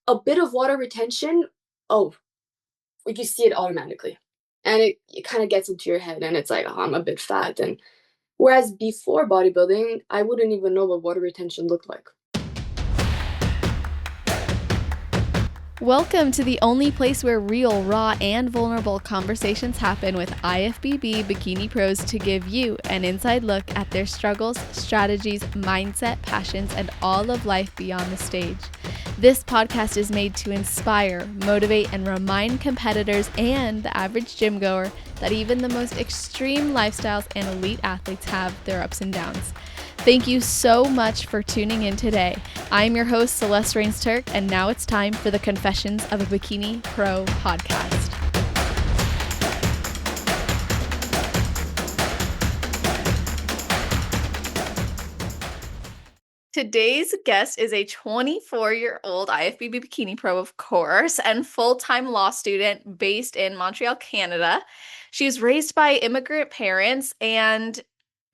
a bit of water retention, oh, like you see it automatically. And it kind of gets into your head and it's like, oh, I'm a bit fat. And whereas before bodybuilding, I wouldn't even know what water retention looked like. Welcome to the only place where real, raw, and vulnerable conversations happen with IFBB Bikini Pros to give you an inside look at their struggles, strategies, mindset, passions, and all of life beyond the stage. This podcast is made to inspire, motivate, and remind competitors and the average gym goer that even the most extreme lifestyles and elite athletes have their ups and downs. Thank you so much for tuning in today. I'm your host, Celeste Turk, and now it's time for the Confessions of a Bikini Pro podcast. Today's guest is a 24-year-old IFBB Bikini Pro, of course, and full-time law student based in Montreal, Canada. She was raised by immigrant parents and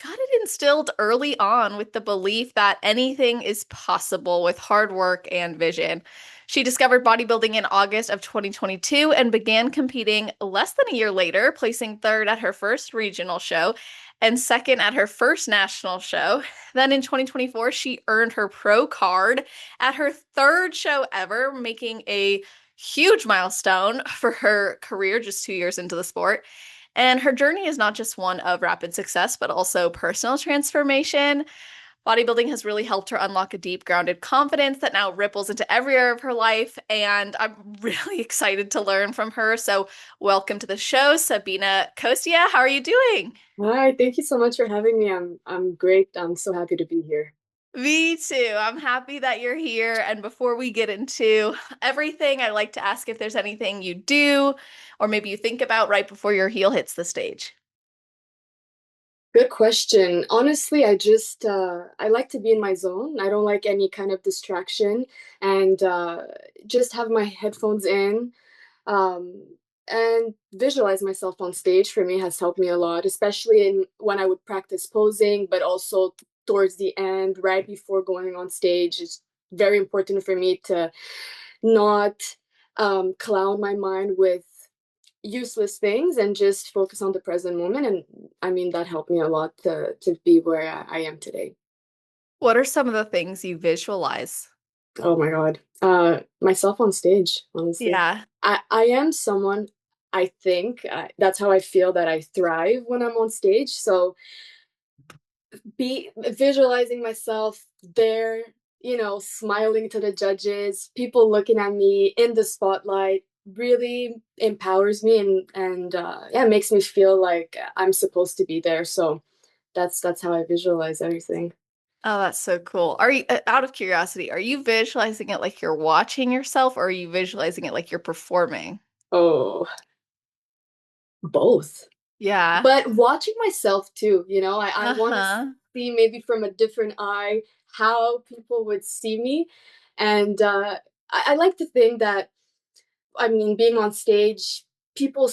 got it instilled early on with the belief that anything is possible with hard work and vision. She discovered bodybuilding in August of 2022 and began competing less than a year later, placing third at her first regional show and second at her first national show. Then in 2024, she earned her pro card at her third show ever, making a huge milestone for her career just 2 years into the sport. And her journey is not just one of rapid success, but also personal transformation. Bodybuilding has really helped her unlock a deep, grounded confidence that now ripples into every area of her life. And I'm really excited to learn from her. So welcome to the show, Sabina Costea. How are you doing? Hi, thank you so much for having me. I'm great. I'm so happy to be here. Me too. I'm happy that you're here. And before we get into everything, I'd like to ask if there's anything you do or maybe you think about right before your heel hits the stage. Good question. Honestly, I like to be in my zone. I don't like any kind of distraction and just have my headphones in um, and visualize myself on stage for me has helped me a lot, especially in when I would practice posing, but also towards the end, right before going on stage. It's very important for me to not cloud my mind with useless things and just focus on the present moment. And I mean, that helped me a lot to be where I am today. What are some of the things you visualize? Oh my God. Myself on stage, honestly. Yeah. I am someone, I think, that's how I feel that I thrive when I'm on stage. So be visualizing myself there, smiling to the judges, people looking at me in the spotlight really empowers me and yeah, makes me feel like I'm supposed to be there. So that's how I visualize everything. Oh, that's so cool. Are you, out of curiosity, are you visualizing it like you're watching yourself or are you visualizing it like you're performing? Oh, both. Yeah. But watching myself too, I want to Uh-huh. see maybe from a different eye how people would see me. And I like to think that, I mean, being on stage, people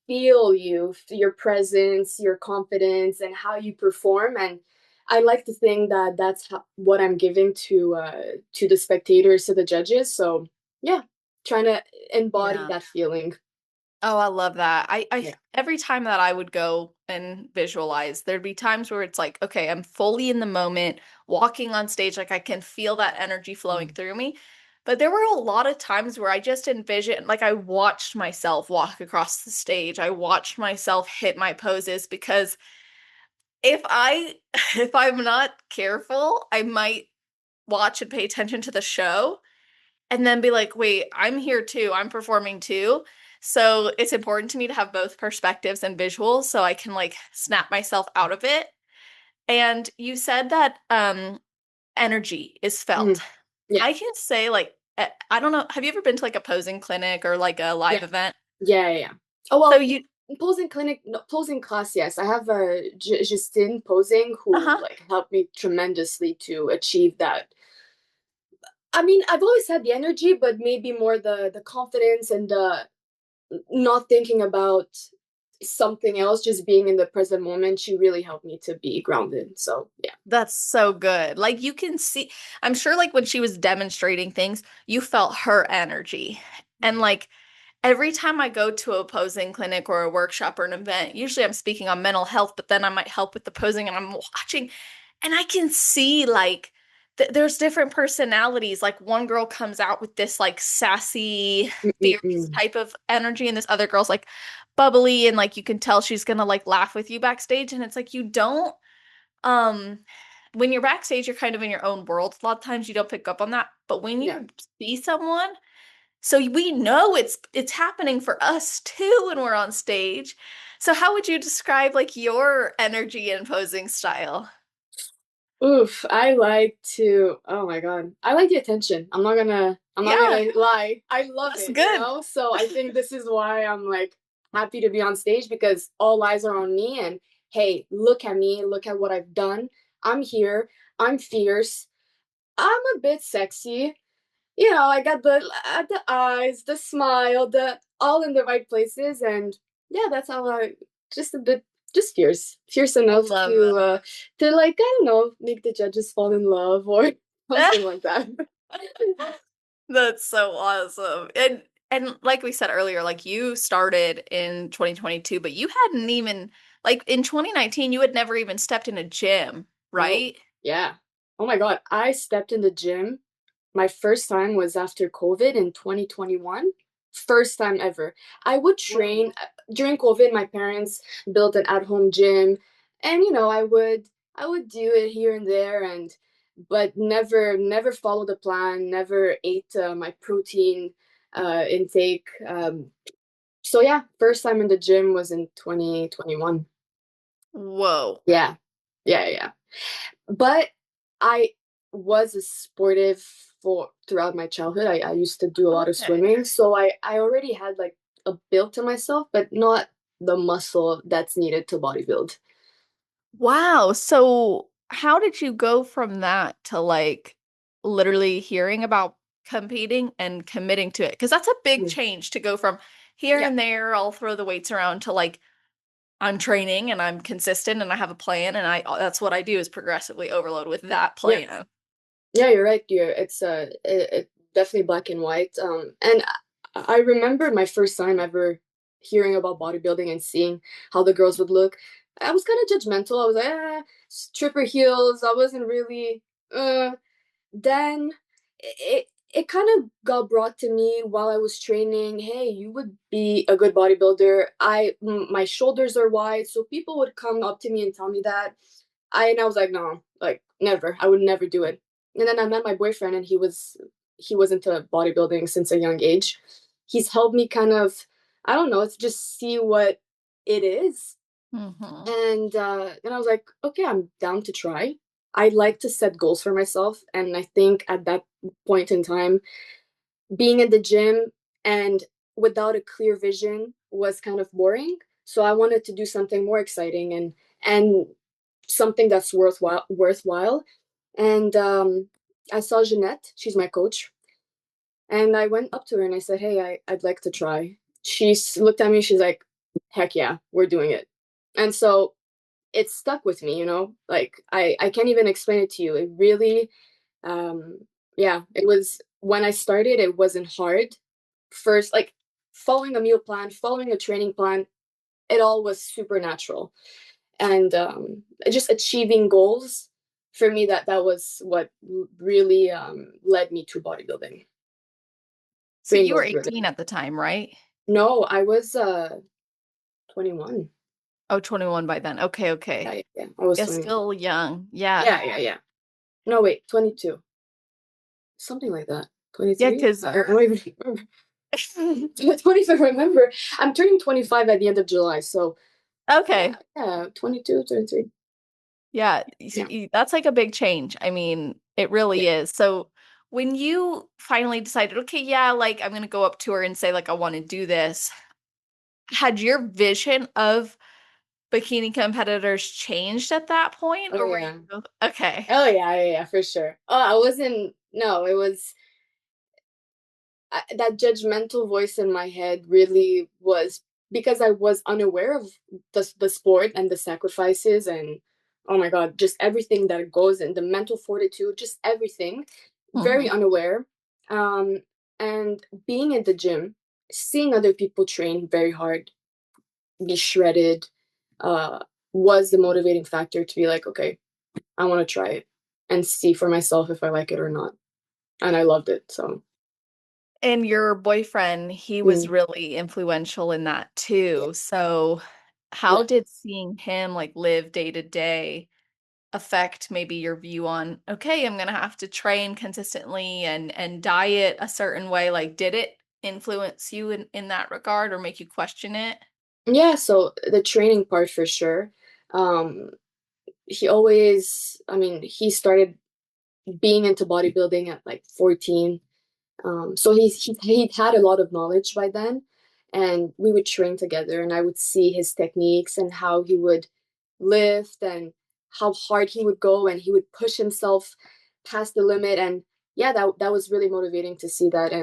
feel you, your presence, your confidence, and how you perform. And I like to think that that's what I'm giving to the spectators, to the judges. So yeah, trying to embody Yeah. that feeling. Oh, I love that. Yeah. Every time that I would go and visualize, there'd be times where it's like, okay, I'm fully in the moment, walking on stage, like I can feel that energy flowing Mm. through me. But there were a lot of times where I just envisioned, like I watched myself walk across the stage. I watched myself hit my poses because if I if I'm not careful, I might watch and pay attention to the show and then be like, wait, I'm here too. I'm performing too. So it's important to me to have both perspectives and visuals so I can like snap myself out of it. And you said that energy is felt. Mm. Yeah. I can say like I don't know, have you ever been to like a posing clinic or like a live Yeah. event? Yeah. Yeah. Yeah. Oh So well, you posing clinic, no, posing class. Yes, I have a Justine posing who uh-huh. like helped me tremendously to achieve that. I mean, I've always had the energy, but maybe more the confidence and not thinking about something else, just being in the present moment, she really helped me to be grounded. So yeah. That's so good. Like you can see, I'm sure like when she was demonstrating things, you felt her energy. And like every time I go to a posing clinic or a workshop or an event, usually I'm speaking on mental health, but then I might help with the posing and I'm watching and I can see like there's different personalities. Like one girl comes out with this like sassy, fierce Mm-mm-mm. type of energy, and this other girl's like bubbly and like you can tell she's gonna like laugh with you backstage. And it's like you don't um when you're backstage, you're kind of in your own world. A lot of times you don't pick up on that. But when Yeah. you see someone, so we know it's happening for us too when we're on stage. So how would you describe like your energy and posing style? Oof, I like to, oh my God. I like the attention. I'm not Yeah, gonna lie. I love that's it, you good. know? So I think this is why I'm like happy to be on stage because all eyes are on me and hey, look at me, look at what I've done. I'm here. I'm fierce. I'm a bit sexy. You know, I got the eyes, the smile, the all in the right places, and yeah, that's how I just a bit just fierce I enough love it. to like I don't know, make the judges fall in love or something like that. That's so awesome. And like we said earlier, like you started in 2022, but you hadn't even like in 2019, you had never even stepped in a gym, No, right? yeah. Oh my God, I stepped in the gym. My first time was after COVID in 2021. First time ever. I would Whoa. train during COVID. My parents built an at-home gym, and you know, I would do it here and there, and but never followed the plan. Never ate my protein intake. So yeah, first time in the gym was in 2021. Whoa. Yeah, yeah. But I was a sportive for throughout my childhood. I used to do a lot of Okay. swimming, so I already had like a build to myself, but not the muscle that's needed to bodybuild. Wow. So how did you go from that to like literally hearing about competing and committing to it? Because that's a big Mm. change to go from here Yeah, and there, I'll throw the weights around to like I'm training and I'm consistent and I have a plan and I that's what I do is progressively overload with that yeah, plan. yeah. You're right. It's definitely black and white. And I remember my first time ever hearing about bodybuilding and seeing how the girls would look. I was kind of judgmental. I was like, stripper heels. I wasn't really. Then it kind of got brought to me while I was training. Hey, you would be a good bodybuilder. My shoulders are wide, so people would come up to me and tell me that. And I was like, no, like never. I would never do it. And then I met my boyfriend, and he was into bodybuilding since a young age. He's helped me kind of, I don't know, just see what it is. Hmm. And I was like, okay, I'm down to try. I like to set goals for myself, and I think at that point in time, being in the gym and without a clear vision was kind of boring. So I wanted to do something more exciting and something that's worthwhile. And I saw Jeanette, she's my coach, and I went up to her and I said, "Hey, I'd like to try." Looked at me, she's like, "Heck yeah, we're doing it." And so it stuck with me, you know, like I can't even explain it to you. It really um yeah, it was when I started, it wasn't hard. First, like following a meal plan, following a training plan, it all was supernatural. And just achieving goals, for me, that was what really led me to bodybuilding, So being you were goal 18 driven. at the time, right? No, I was 21. Oh, 21 by then. Okay, okay. Yeah, I was Yeah, 21. still young. Yeah. Yeah. No, wait, 22. Something like that. Yeah, 23? because I don't even remember. 25, remember. I'm turning 25 at the end of July, so okay. yeah, 22, 23. Yeah, Yeah, that's like a big change. I mean, it yeah. really is. So when you finally decided, okay, yeah, like I'm gonna go up to her and say like I want to do this, had your vision of bikini competitors changed at that point, Oh or were yeah. you okay? Yeah, for sure. Oh, I wasn't, no, it was that judgmental voice in my head really was because I was unaware of the sport and the sacrifices and oh my God, just everything that goes in the mental fortitude, just everything, very Hmm. unaware. Um, and being in the gym, seeing other people train very hard, be shredded, uh, was the motivating factor to be like, okay, I want to try it and see for myself if I like it or not. And I loved it. So, And your boyfriend, he was mm, really influential in that yeah, too. So how yeah. did seeing him like live day to day affect maybe your view on, okay, I'm gonna have to train consistently and diet a certain way? Like, did it influence you in that regard or make you question it? Yeah, so the training part for sure. Um, he always, I mean, he started being into bodybuilding at like 14. So he had a lot of knowledge by then, and we would train together, and I would see his techniques and how he would lift and how hard he would go, and he would push himself past the limit. And yeah, that was really motivating to see that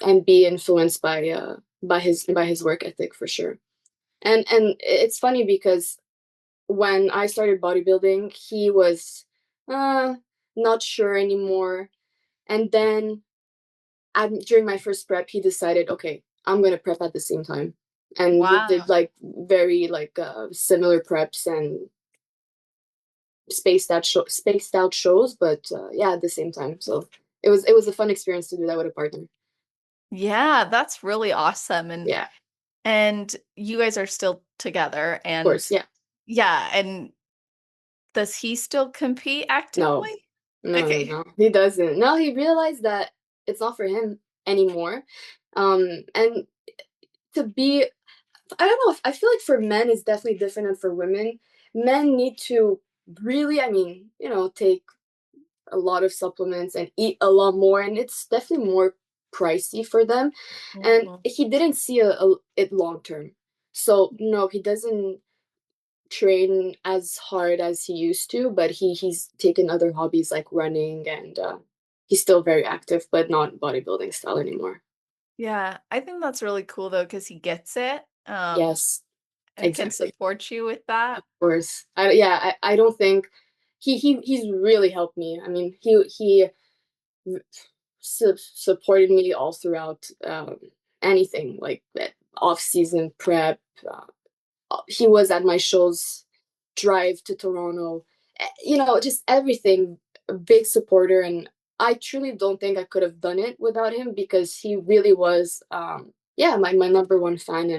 and be influenced by his work ethic for sure. And it's funny because when I started bodybuilding, he was uh, not sure anymore. And then during my first prep, he decided, okay, I'm gonna prep at the same time, and we did Wow. like very like similar preps and spaced out shows, but yeah, at the same time. So it was a fun experience to do that with a partner. Of Yeah, that's really awesome. Yeah, And you guys are still together of course. and Yeah, yeah, and does he still compete no, actively? no, Okay. no. He doesn't. No, he realized that it's not for him anymore. And to be I don't know. I feel like for men it's definitely different than for women. Men need to really, I mean, take a lot of supplements and eat a lot more, and it's definitely more pricey for them. And Mhm. he didn't see it long term. So no, he doesn't train as hard as he used to, but he's taken other hobbies like running, and he's still very active, but not bodybuilding style anymore. Yeah, I think that's really cool though, because he gets it, Yes, and can exactly. support you with that. Of course. I don't think he's really helped me. I mean, he supported me all throughout anything like that off season prep. He was at my shows, drive to Toronto, just everything. A big supporter, and I truly don't think I could have done it without him because he really was, yeah, my number one fan,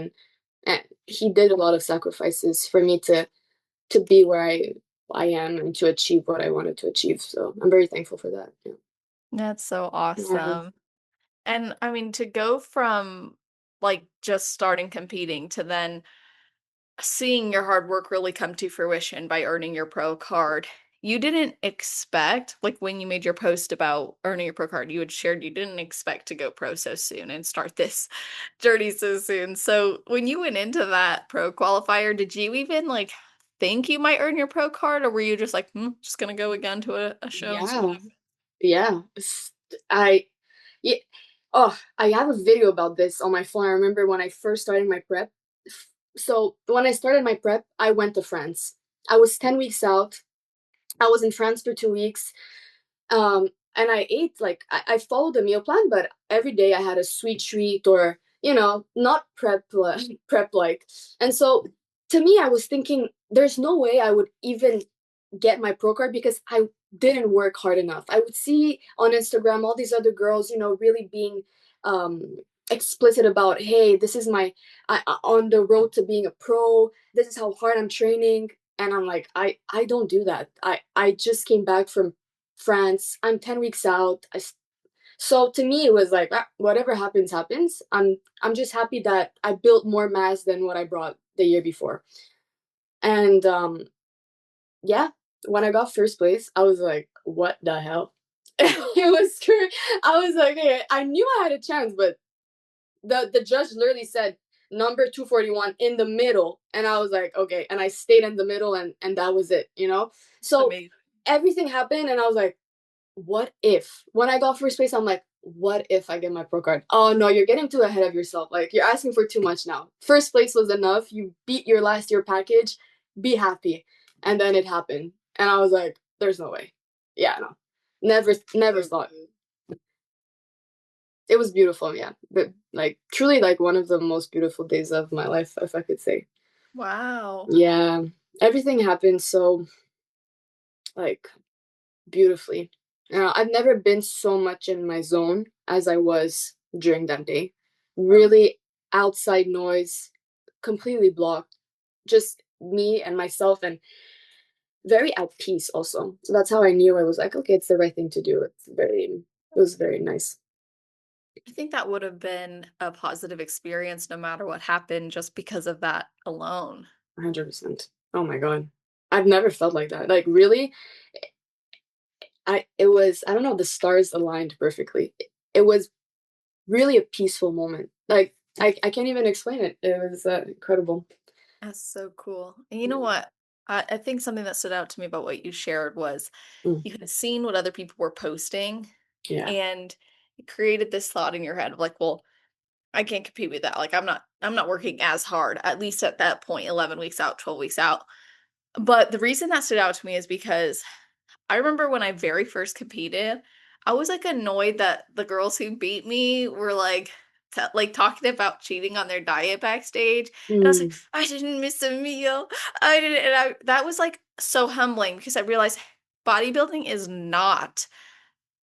and he did a lot of sacrifices for me to be where I am and to achieve what I wanted to achieve. So I'm very thankful for that. Yeah. That's so Yeah. awesome. And I mean, to go from like just starting competing to then seeing your hard work really come to fruition by earning your pro card. You didn't expect, like when you made your post about earning your pro card, you had shared you didn't expect to go pro so soon and start this journey so soon. So when you went into that pro qualifier, did you even like think you might earn your pro card, or were you just like, just gonna go again to a show and see what Yeah. happens? Yeah. I yeah. Oh, I have a video about this on my phone. I remember when I first started my prep. So when I started my prep, I went to France. I was 10 weeks out. I was in France for 2 weeks. And I ate like I followed the meal plan, but every day I had a sweet treat or not prep like. And so to me, I was thinking there's no way I would even get my pro card because I didn't work hard enough. I would see on Instagram all these other girls, really being um, explicit about, hey, this is on the road to being a pro. This is how hard I'm training, and I'm like, I don't do that. I just came back from France. I'm 10 weeks out. So to me, it was like whatever happens, happens. I'm just happy that I built more mass than what I brought the year before, and yeah, when I got first place, I was like, what the hell? It was scary. I was like, hey, I knew I had a chance, but the judge literally said number 241 in the middle. And I was like, okay. And I stayed in the middle and that was it. So Amazing. everything happened and I was like, what if? When I got first place, I'm like, what if I get my pro card? Oh no, you're getting too ahead of yourself. Like you're asking for too much now. First place was enough. You beat your last year package. Be happy. And then it happened. And I was like, there's no way. Yeah, no. Never thought. It was beautiful, yeah. But like truly like one of the most beautiful days of my life, if I could say. Wow. Yeah. Everything happened so like beautifully. I've never been so much in my zone as I was during that day. Hmm. Really outside noise, completely blocked. Just me and myself, and very at peace also. So that's how I knew I was like, okay, it's the right thing to do. It was very nice. I think that would have been a positive experience no matter what happened just because of that alone. 100%. Oh my God. I've never felt like that. Like really, I don't know, the stars aligned perfectly. It was really a peaceful moment. Like I can't even explain it. It was incredible. That's so cool. And you know what? I think something that stood out to me about what you shared was Mm, you had seen what other people were posting yeah. and it created this thought in your head of like, well, I can't compete with that. Like I'm not working as hard, at least at that point, 11 weeks out, 12 weeks out. But the reason that stood out to me is because I remember when I very first competed, I was like annoyed that the girls who beat me were like like talking about cheating on their diet backstage. And I was like, Mm, I didn't miss a meal. I didn't and I that was like so humbling because I realized bodybuilding is not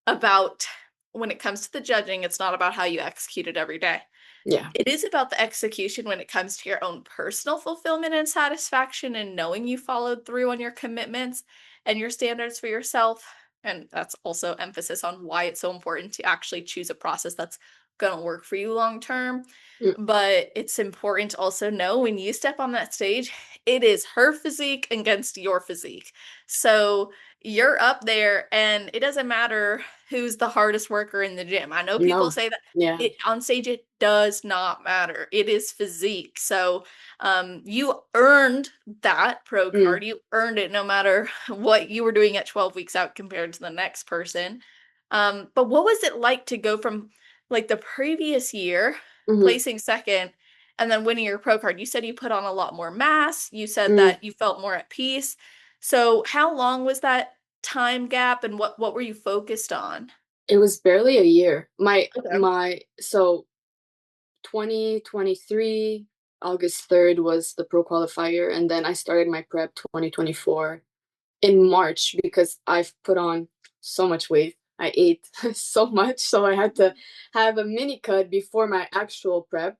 about when it comes to the judging, it's not about how you execute it every day. yeah. It is about the execution when it comes to your own personal fulfillment and satisfaction and knowing you followed through on your commitments and your standards for yourself. And that's also emphasis on why it's so important to actually choose a process that's going to work for you long term. Mm, But it's important to also know when you step on that stage, it is her physique against your physique. So you're up there, and it doesn't matter who's the hardest worker in the gym. I know people no. say that Yeah. it on stage it does not matter. It is physique. So you earned that pro Mm, card. You earned it no matter what you were doing at 12 weeks out compared to the next person. But what was it like to go from like the previous year hmm placing second and then winning your pro card? You said you put on a lot more mass. You said mm. that you felt more at peace. So how long was that time gap and what were you focused on? It was barely a year. Okay. My so 2023 August 3rd was the pro qualifier, and then I started my prep 2024 in March because I've put on so much weight. I ate so much, so I had to have a mini cut before my actual prep.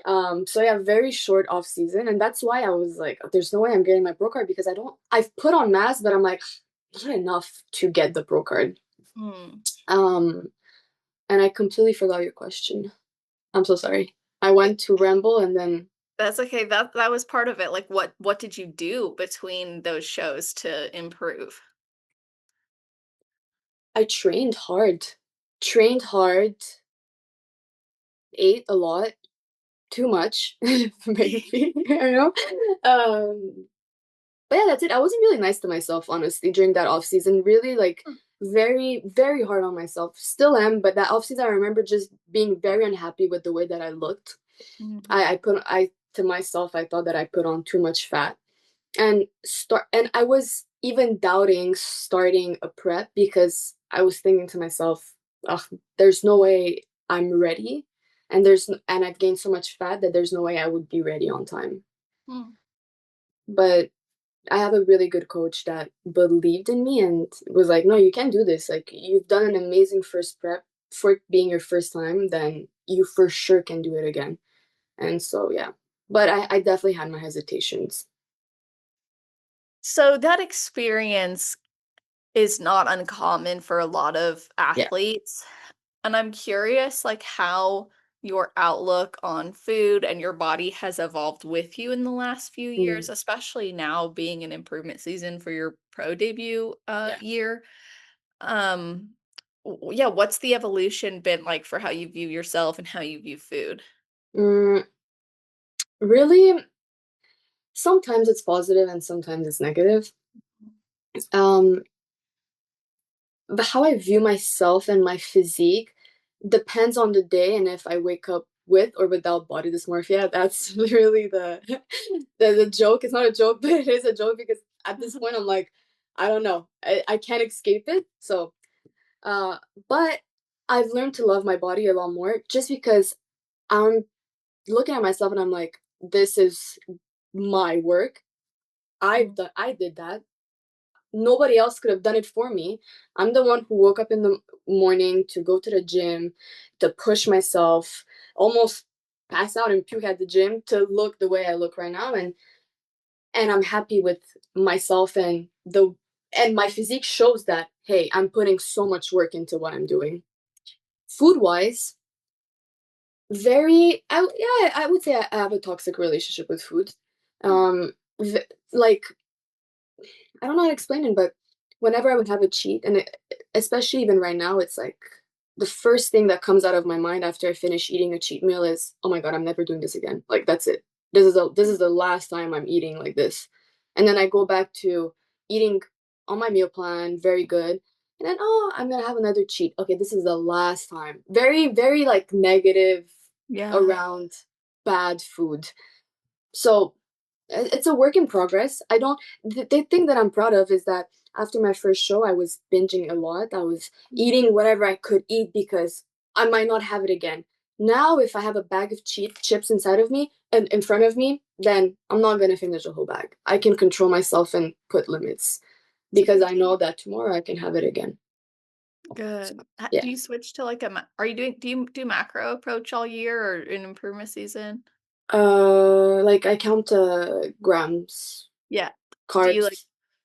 So yeah, very short off season, and that's why I was like, "There's no way I'm getting my pro card because I don't. I've put on mass, but I'm like, not enough to get the pro card." Hmm. Um, and I completely forgot your question. I'm so sorry. I went to ramble, and then That's okay. That was part of it. Like what did you do between those shows to improve? I trained hard, ate a lot, too much, maybe. You know. But yeah, that's it. I wasn't really nice to myself, honestly, during that off season. Really, like, very, very hard on myself. Still am, but that off season, I remember just being very unhappy with the way that I looked. Mhm. I to myself, I thought that I put on too much fat, and I was even doubting starting a prep because I was thinking to myself, ugh, there's no way I'm ready, and I've gained so much fat that there's no way I would be ready on time. Mm. But I have a really good coach that believed in me and was like, "No, you can do this. Like you've done an amazing first prep for it being your first time, then you for sure can do it again." And so yeah. But I definitely had my hesitations. So that experience is not uncommon for a lot of Yeah. athletes. And I'm curious like how your outlook on food and your body has evolved with you in the last few Mm, years, especially now being an improvement season for your pro debut yeah. year. Um yeah, what's the evolution been like for how you view yourself and how you view food? Mm, really, sometimes it's positive and sometimes it's negative. Um, but how I view myself and my physique, depends on the day and if I wake up with or without body dysmorphia. That's really the joke. It's not a joke, but it is a joke because at this point I'm like, I don't know. I can't escape it. So uh but I've learned to love my body a lot more just because I'm looking at myself and I'm like, this is my work. I did that. Nobody else could have done it for me. I'm the one who woke up in the morning to go to the gym, to push myself, almost pass out and puke at the gym to look the way I look right now. And I'm happy with myself and my physique shows that, hey, I'm putting so much work into what I'm doing. Food wise, I would say I have a toxic relationship with food. Um, like I don't know how to explain it, but whenever I would have a cheat, especially even right now, it's like the first thing that comes out of my mind after I finish eating a cheat meal is, "Oh my God, I'm never doing this again. Like that's it. This is the last time I'm eating like this." And then I go back to eating on my meal plan, very good. And then, oh, I'm gonna have another cheat. Okay, this is the last time. Very, very like negative Yeah. around bad food. So it's a work in progress. I don't, the thing that I'm proud of is that after my first show, I was binging a lot. I was eating whatever I could eat because I might not have it again. Now, if I have a bag of chips inside of me and in front of me, then I'm not going to finish the whole bag. I can control myself and put limits It's a because good I know thing. that tomorrow I can have it again. So, Good. yeah. Do you switch to like are you do you do macro approach all year or in improvement season? Like I count grams, Yeah. Do you like carbs,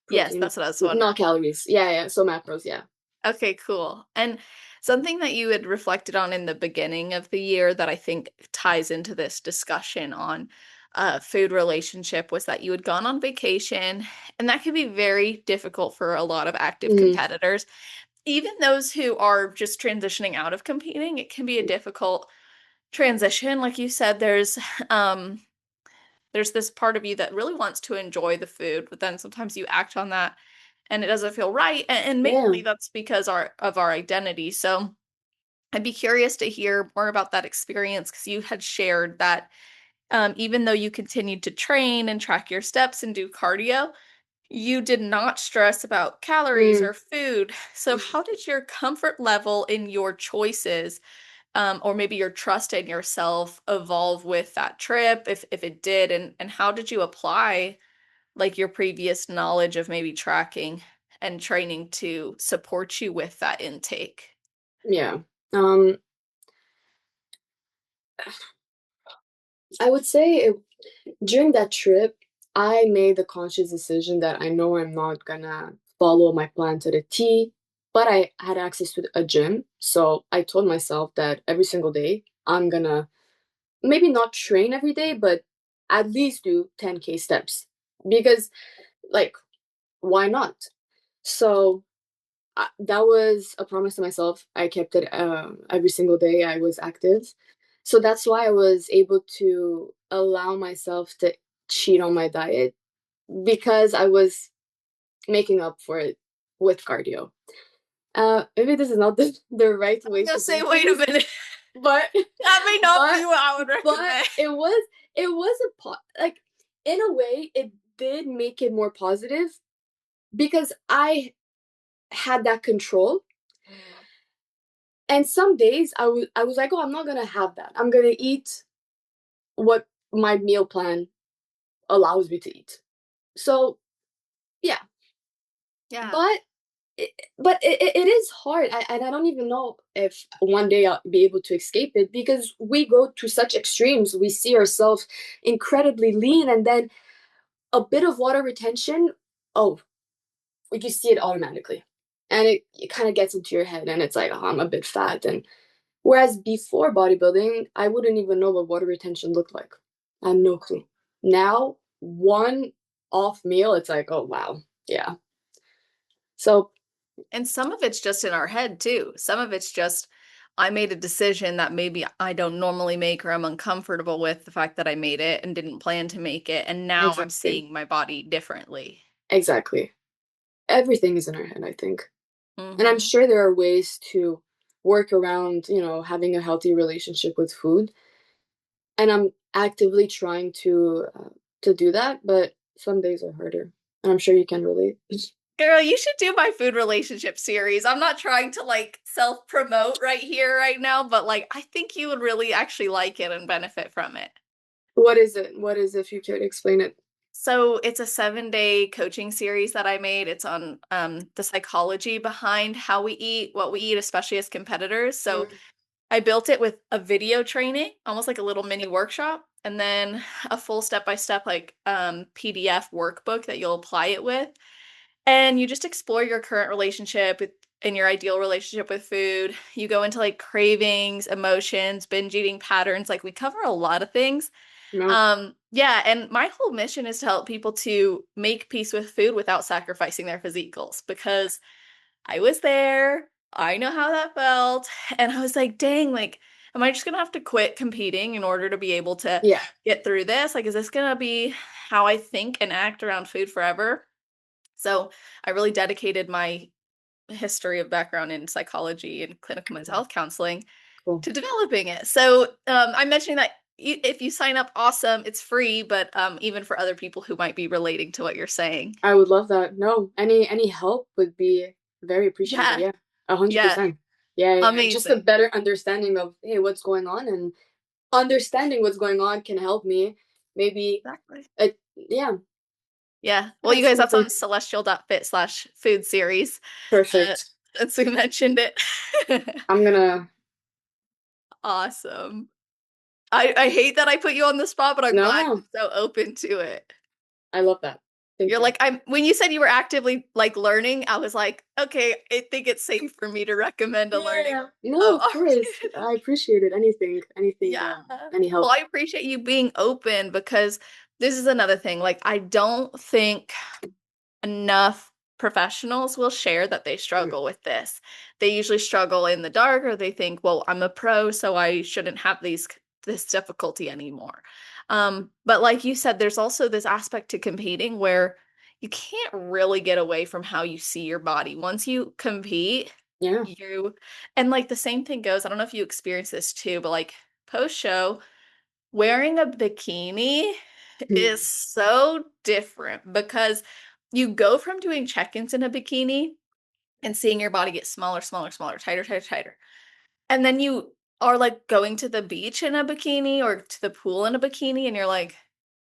Yes, protein, that's what I was not wondering. calories. Yeah, yeah. So macros, yeah. Okay, cool. And something that you had reflected on in the beginning of the year that I think ties into this discussion on food relationship was that you had gone on vacation, and that can be very difficult for a lot of active Mhm. competitors. Even those who are just transitioning out of competing, it can be a difficult transition. Like you said, um there's this part of you that really wants to enjoy the food, but then sometimes you act on that and it doesn't feel right. And Yeah. mainly that's because of our identity. So I'd be curious to hear more about that experience because you had shared that even though you continued to train and track your steps and do cardio, you did not stress about calories Mm. or food. So, how did your comfort level in your choices, or maybe your trust in yourself, evolve with that trip, if it did, and how did you apply like your previous knowledge of maybe tracking and training to support you with that intake? Yeah. Um, I would say during that trip, I made the conscious decision that I know I'm not gonna follow my plan to the T, but I had access to a gym. So I told myself that every single day I'm gonna maybe not train every day, but at least do 10K steps. Because, like, why not? So that was a promise to myself. I kept it every single day. I was active. So that's why I was able to allow myself to cheat on my diet because I was making up for it with cardio. Maybe this is not the right I was way gonna to say, do wait a things, minute. but That may not but be what I would but recommend. it was like in a way it did make it more positive because I had that control. And some days I was like, oh, I'm not gonna have that. I'm gonna eat what my meal plan allows me to eat. So yeah, Yeah. but it is hard, and I don't even know if one day I'll be able to escape it because we go to such extremes. We see ourselves incredibly lean, and then a bit of water retention. Oh, you see it automatically, and it kind of gets into your head, and it's like, oh, I'm a bit fat, and whereas before bodybuilding, I wouldn't even know what water retention looked like. I had no clue. Now, one off meal, it's like, oh wow, yeah. So And some of it's just in our head too. Some of it's just I made a decision that maybe I don't normally make or I'm uncomfortable with the fact that I made it and didn't plan to make it. And now I'm exactly, seeing my body differently. exactly. Everything is in our head, I think, and I'm Hmm. sure there are ways to work around, having a healthy relationship with food. And I'm actively trying to do that, but some days are harder. And I'm sure you can relate. Girl, you should do my food relationship series. I'm not trying to like self promote right here, right now, but like I think you would really actually like it and benefit from it. What is it? What is it, if you could explain it? So it's a 7-day coaching series that I made. It's on the psychology behind how we eat, what we eat, especially as competitors. So Mm, I built it with a video training, almost like a little mini workshop, and then a full step-by-step like PDF workbook that you'll apply it with. And you just explore your current relationship with and your ideal relationship with food. You go into like cravings, emotions, binge eating patterns. Like we cover a lot of things. no. Yeah, and my whole mission is to help people to make peace with food without sacrificing their physique goals because I was there. I know how that felt. And I was like, dang, like, am I just gonna have to quit competing in order to be able to Yeah. get through this? Like, is this gonna be how I think and act around food forever? So I really dedicated my history of background in psychology and clinical mental health counseling Cool. to developing it. So I'm mentioning that if you sign up, awesome, it's free, but even for other people who might be relating to what you're saying. I would love that. No, any help would be very appreciated. Yeah, Yeah. yeah, 100%. Yeah, yeah. Just a amazing. better understanding of, hey, what's going on, and understanding what's going on can help me. Maybe Exactly. yeah, Yeah. Well, you that's guys, that's super on celestial.fit/food series. Uh, perfect. since we mentioned it. I'm gonna Awesome. I hate that I put you on the spot, but I'm glad no, you're so open to it. I love that. Thank You're you. like, I'm when you said you were actively like learning, I was like, okay, I think it's safe for me to recommend a learning Yeah. No, of course. I opportunity. appreciate it. Anything, Yeah. any Well, help. I appreciate you being open because this is another thing. Like, I don't think enough professionals will share that they Mm, struggle with this. They usually struggle in the dark or they think, well, I'm a pro, so I shouldn't have this difficulty anymore. But like you said, there's also this aspect to competing where you can't really get away from how you see your body. Once you compete, yeah. you and like the same thing goes, I don't know if you experience this too, but like post show, wearing a bikini is Mm, so different because you go from doing check-ins in a bikini and seeing your body get smaller, smaller, smaller, tighter, tighter, tighter. And then you are like going to the beach in a bikini or to the pool in a bikini and you're like,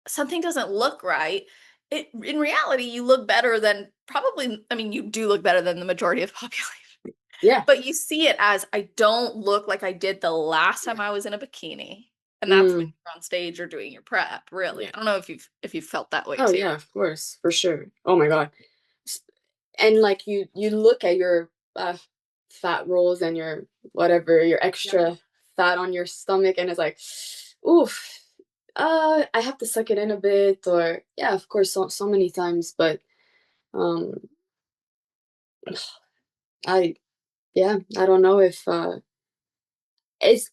something doesn't look right. It in reality, you look better than probably, I mean, you do look better than the majority of the population. yeah. But you see it as I don't look like I did the last time I was in a bikini. And that's when Mm, you're on stage or doing your prep, really. yeah. I don't know if you've felt that way Oh too. yeah, of course, for sure. Oh my God. S- And like you look at your fat rolls and your whatever, your Yep. extra fat on your stomach, and it's like, oof. I have to suck it in a bit, or yeah, of course, so many times, but um, I yeah, I don't know if it's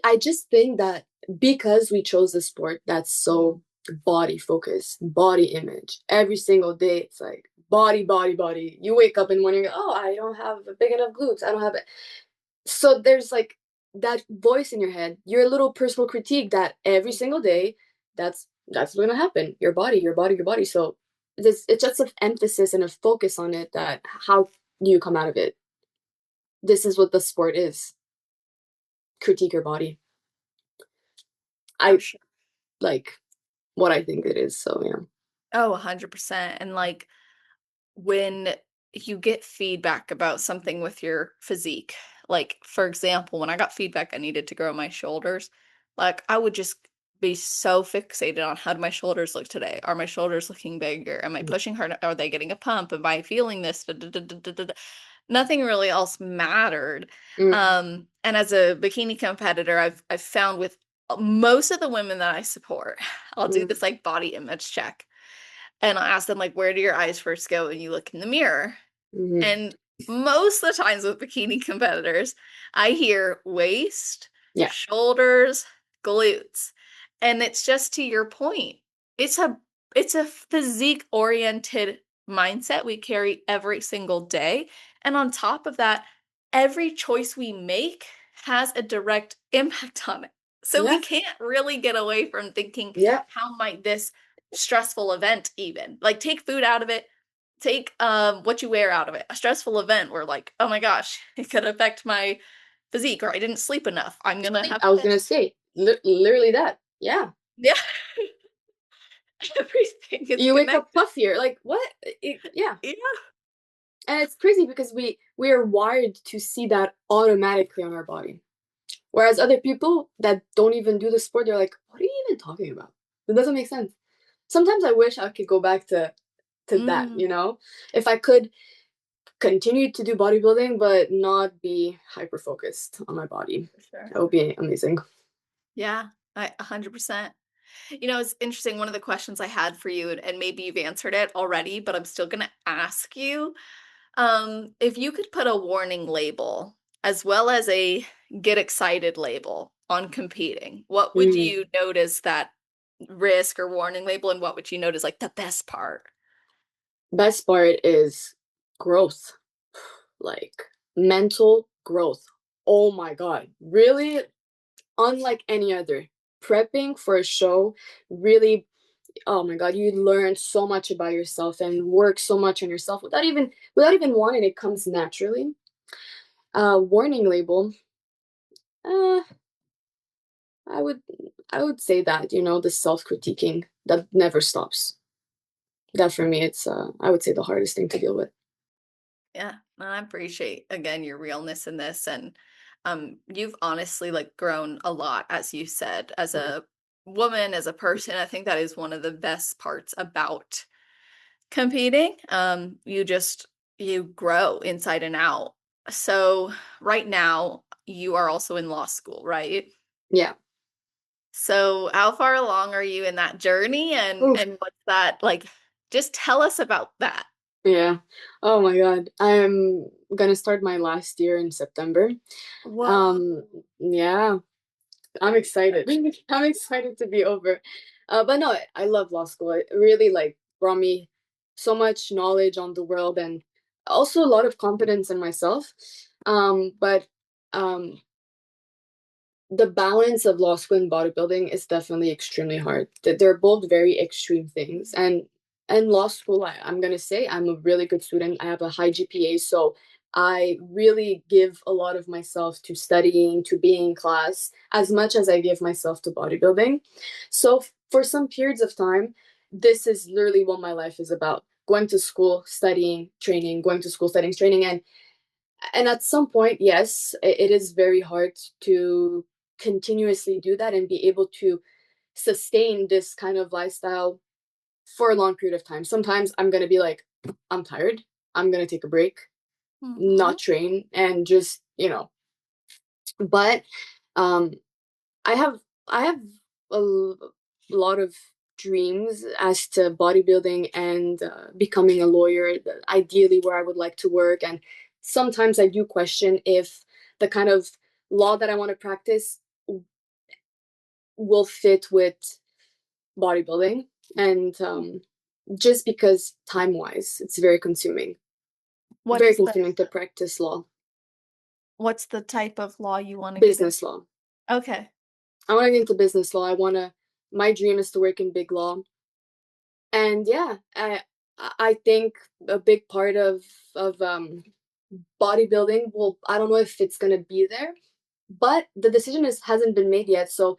I just think that because we chose a sport that's so body focused, body image, every single day it's like body, body, body. You wake up in the morning, oh, I don't have a big enough glutes. I don't have it. So there's like that voice in your head, your little personal critique that every single day, that's what's gonna happen. Your body, your body, your body. So it's just an emphasis and a focus on it that how do you come out of it? This is what the sport is. Critique your body. For I sure. like what I think it is. So yeah. Oh, 100%. And like when you get feedback about something with your physique, like for example, when I got feedback I needed to grow my shoulders, like I would just be so fixated on how do my shoulders look today? Are my shoulders looking bigger? Am I pushing hard? Are they getting a pump? Am I feeling this? Da, da, da, da, da, da, da. Nothing really else mattered. Mm, And as a bikini competitor, I've found with most of the women that I support, I'll do mm, this like body image check. And I ask them like, where do your eyes first go when you look in the mirror? mhm. And most of the times with bikini competitors, I hear waist, Yeah. shoulders, glutes. And it's just to your point. It's a it's a physique oriented mindset we carry every single day. And on top of that, every choice we make has a direct impact on it. So we Yeah. can't really get away from thinking, Yeah. how might this stressful event even, like, take food out of it, take what you wear out of it. A stressful event where, like, oh my gosh, it could affect my physique, or I didn't sleep enough. I'm gonna Sleep, have I was this. gonna say, literally that. Yeah. Yeah. Everything is You wake up connected. puffier. Like what? Yeah. Yeah. And it's crazy because we are wired to see that automatically on our body. Whereas other people that don't even do the sport, they're like, "What are you even talking about? It doesn't make sense." Sometimes I wish I could go back to that, Mm, if I could continue to do bodybuilding but not be hyper focused on my body. for sure. That would be amazing. Yeah, 100%. It's interesting. One of the questions I had for you, and maybe you've answered it already, but I'm still going to ask you, if you could put a warning label as well as a get excited label on competing, what would Mm. you notice that risk or warning label, and what would you notice like the best part? Best part is growth, like mental growth. Oh my god, really unlike any other. Prepping for a show really, oh my god, you learn so much about yourself and work so much on yourself without even wanting. It comes naturally. Warning label. Uh, I would I would say that the self critiquing that never stops. That for me, it's I would say the hardest thing to deal with. Yeah, no, I appreciate again your realness in this, and you've honestly like grown a lot, as you said, as Yeah, a woman, as a person. I think that is one of the best parts about competing. You grow inside and out. So right now you are also in law school, right? yeah. So how far along are you in that journey, and Oof. and what's that like? Just tell us about that. Yeah. Oh my god, I'm gonna start my last year in September. Whoa. Um, yeah, I'm excited. I'm excited to be over. But no, I love law school. It really like brought me so much knowledge on the world and also a lot of confidence in myself. But um, the balance of law school and bodybuilding is definitely extremely hard. They're both very extreme things. And law school, I'm gonna say I'm a really good student. I have a high GPA, so I really give a lot of myself to studying, to being in class, as much as I give myself to bodybuilding. So for some periods of time, this is literally what my life is about. Going to school, studying, training, going to school, studying, training, and at some point, yes, it is very hard to continuously do that and be able to sustain this kind of lifestyle for a long period of time. Sometimes I'm going to be like, I'm tired. I'm going to take a break, Mhm. not train, and just, but um, I have I have lot of dreams as to bodybuilding and becoming a lawyer, ideally where I would like to work. And sometimes I do question if the kind of law that I want to practice will fit with bodybuilding. And just because time wise, it's What very is the consuming to practice law, what's the type of law you wanna get in? business law. Okay. I want to get into business law. My dream is to work in big law. And yeah, I think a big part of bodybuilding, well, I don't know if it's gonna be there, but the decision hasn't been made yet. So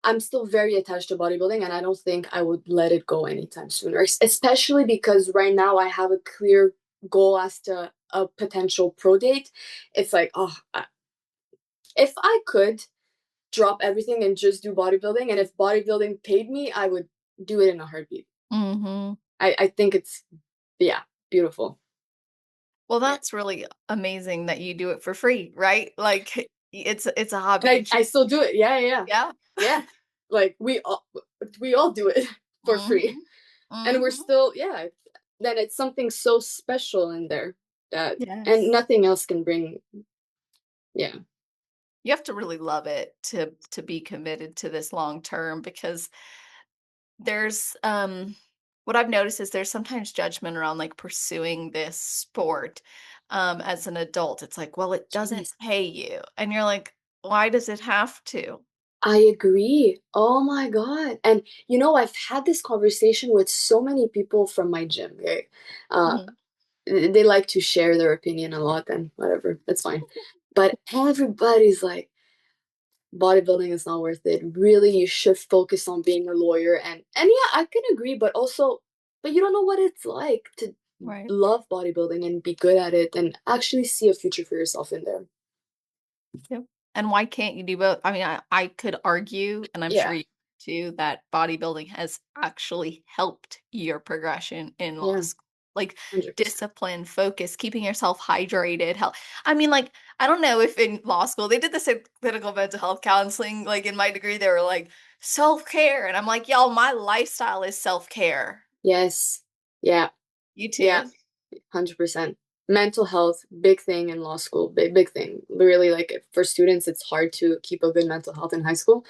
I'm still very attached to bodybuilding, and I don't think I would let it go anytime sooner. Especially because right now I have a clear goal as to a potential pro date. It's like, oh, if I could drop everything and just do bodybuilding, and if bodybuilding paid me, I would do it in a heartbeat. Mhm. I think it's, yeah, beautiful. Well, Yeah. that's really amazing that you do it for free, right? Like, it's a And hobby. I still do it. Yeah, yeah, yeah. Yeah. Yeah. Like we all do it for free. Mhm. And we're Mhm. still, yeah, then it's something so special in there that and Yes. nothing else can bring, yeah. You have to really love it to be committed to this long term, because there's what I've noticed is there's sometimes judgment around like pursuing this sport. as an adult. It's like, well, it doesn't Jeez. pay you. And you're like, why does it have to? I agree. Oh my God. And I've had this conversation with so many people from my gym, right? Uh, Mhm. they like to share their opinion a lot, and whatever, that's fine. But everybody's like, bodybuilding is not worth it. Really, you should focus on being a lawyer. And yeah, I can agree, but also, but you don't know what it's like to Right. love bodybuilding and be good at it and actually see a future for yourself in there. Yep. And why can't you do both? I mean, I could argue, and I'm sure Yeah, you too, that bodybuilding has actually helped your progression in law yeah, school. Like 100%. discipline, focus, keeping yourself hydrated, health. I mean, like, I don't know if in law school they did this in clinical mental health counseling. Like in my degree, they were like self-care. And I'm like, y'all, my lifestyle is self-care. Yes. Yeah, You yeah, too? 100%. Mental health, big thing in law school, big, big thing. Really, like for students, it's hard to keep a good mental health in high school.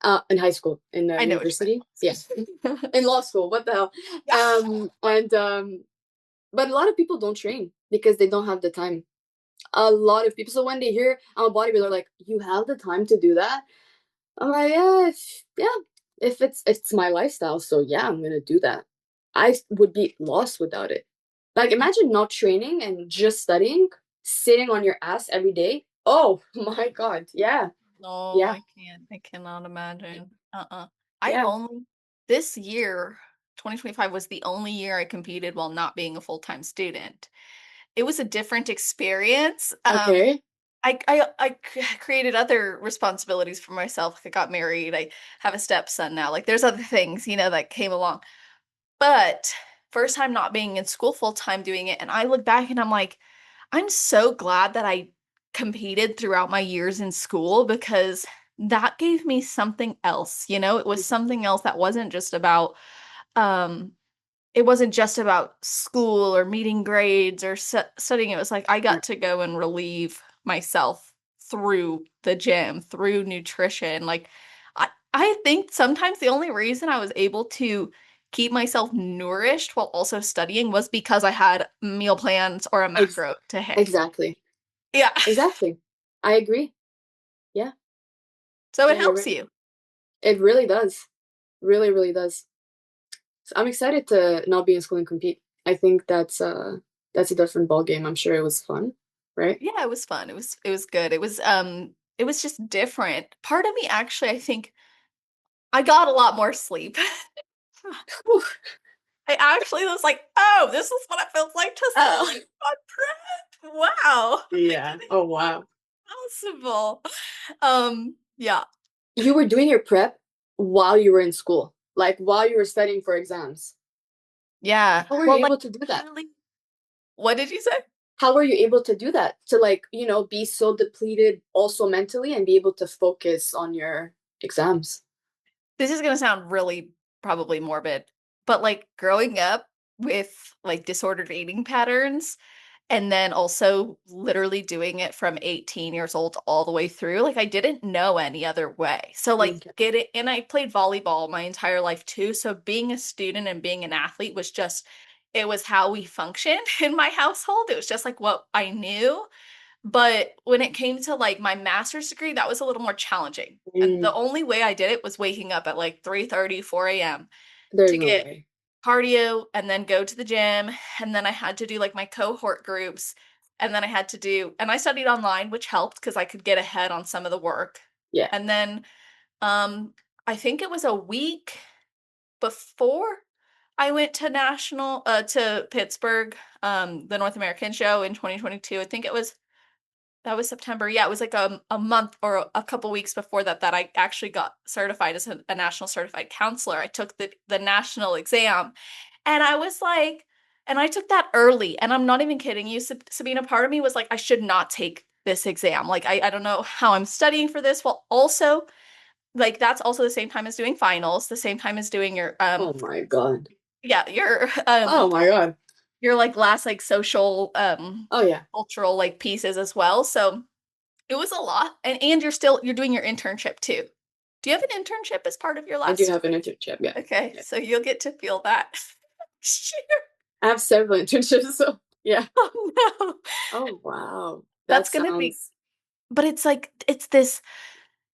In I know what you university. Yeah. meant. In law school, what the hell? Yeah. And But a lot of people don't train because they don't have the time. A lot of people. So when they hear I'm a bodybuilder, like, you have the time to do that? I'm like, yeah, yeah. If it's my lifestyle, so yeah, I'm gonna do that. I would be lost without it. Like, imagine not training and just studying, sitting on your ass every day. Oh my God. Yeah. No, Yeah. I can't. I cannot imagine. I Yeah. only this year, 2025 was the only year I competed while not being a full-time student. It was a different experience. Okay. Created other responsibilities for myself. Like I got married. I have a stepson now. Like there's other things, that came along. But first time not being in school full time doing it, and I look back and I'm like, I'm so glad that I competed throughout my years in school because that gave me something else. It was something else that um it wasn't just about school or meeting grades or studying. It was like I Yeah. got to go and relieve myself through the gym, through nutrition. Like I think sometimes the only reason I was able to keep myself nourished while also studying was because I had meal plans or a Ex- macro to hit. exactly. Yeah. Exactly. I agree. Yeah. So it Yeah, you're helps right. you. It really does. Really, really does. So I'm excited to not be in school and compete. I think that's a different ball game. I'm sure it was fun, right? Yeah, it was fun. It was good. It was just different. Part of me actually I think I got a lot more sleep. Whew. I actually was like, "Oh, this is what it feels like to Oh. sleep on prep. Wow. I Yeah. didn't Oh wow. possible." Yeah. You were doing your prep while you were in school, like while you were studying for exams. Yeah. How were Well, you like able to do that? literally, what did you say? How were you able to do that? To, like, be so depleted also mentally and be able to focus on your exams. This is gonna sound really probably morbid, but like growing up with like disordered eating patterns and then also literally doing it from 18 years old all the way through, like I didn't know any other way. So like Okay. get it, and I played volleyball my entire life too. So being a student and being an athlete was just it was how we functioned in my household. It was just like what I knew. But when it came to like my master's degree, that was a little more challenging. And the Mm, only way I did it was waking up at like 3:30, 4 a.m. there's to no get way. cardio and then go to the gym. And then I had to do like my cohort groups. And then I had to do, and I studied online, which helped because I could get ahead on some of the work. Yeah. And then um, I think it was a week before I went to Pittsburgh, the North American show in 2022. I think that was September. Yeah, it was like a month or a couple weeks before that I actually got certified as a national certified counselor. I took the national exam, and I was like, and I took that early, and I'm not even kidding you, Sabina. Part of me was like, I should not take this exam. Like, I don't know how I'm studying for this. Well, also, like that's also the same time as doing finals, the same time as doing your Oh my God. yeah, your Oh my God. your like last like social Oh yeah. cultural like pieces as well. So it was a lot. And you're doing your internship too. Do you have an internship as part of your I do last? have an internship. Yeah. Okay, Yeah. so you'll get to feel that. I have several internships. So. Yeah. Oh no. Oh, wow. That That's gonna be, sounds but it's like it's this,